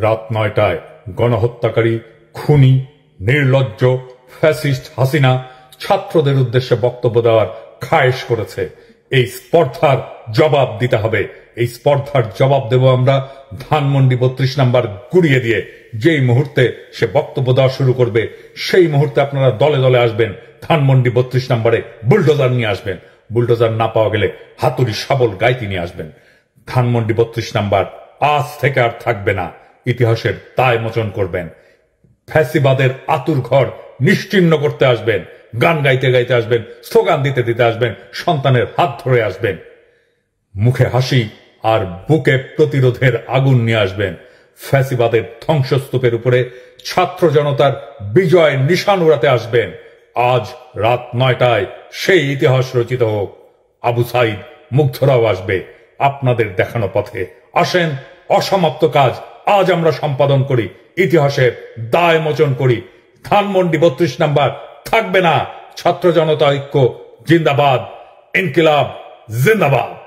রাত ৯টায় গণহত্যাকারী, খুনি, নির্লজ্জ ফ্যাসিস্ট হাসিনা ছাত্রদের উদ্দেশ্যে বক্তব্য দেওয়ার খায়েশ করেছে। এই স্পর্ধার জবাব দিতে হবে। এই স্পর্ধার জবাব দেব আমরা ধানমন্ডি ৩২ নাম্বার গুড়িয়ে দিয়ে। যেই মুহূর্তে সে বক্তব্য দেওয়া শুরু করবে সেই মুহূর্তে আপনারা দলে দলে আসবেন, ধানমন্ডি ৩২ নাম্বারে বুলডোজার নিয়ে আসবেন। বুলডোজার না পাওয়া গেলে হাতুড়ি শাবল গাইতি নিয়ে আসবেন। ধানমন্ডি ৩২ নাম্বার আজ থেকে আর থাকবে না। ইতিহাসের দায় মোচন করবেন। ফ্যাসিবাদের আতুর ঘর নিশ্চিহ্ন করতে আসবেন। গান গাইতে গাইতে আসবেন, স্লোগান দিতে দিতে আসবেন, সন্তানের হাত ধরে আসবেন। মুখে হাসি আর বুকে প্রতিরোধের আগুন নিয়ে আসবেন। ফ্যাসিবাদের ধ্বংসস্তূপের উপরে ছাত্র জনতার বিজয় নিশান উড়াতে আসবেন। আজ রাত ৯টায় সেই ইতিহাস রচিত হোক। আবু সাইদ, মুগ্ধরাও আসবে আপনাদের দেখানো পথে। আসেন, অসমাপ্ত কাজ আজ আমরা সম্পাদন করি, ইতিহাসের দায় মোচন করি। ধানমন্ডি ৩২ নাম্বার থাকবে না। ছাত্র জনতা ঐক্য জিন্দাবাদ, ইনকিলাব জিন্দাবাদ।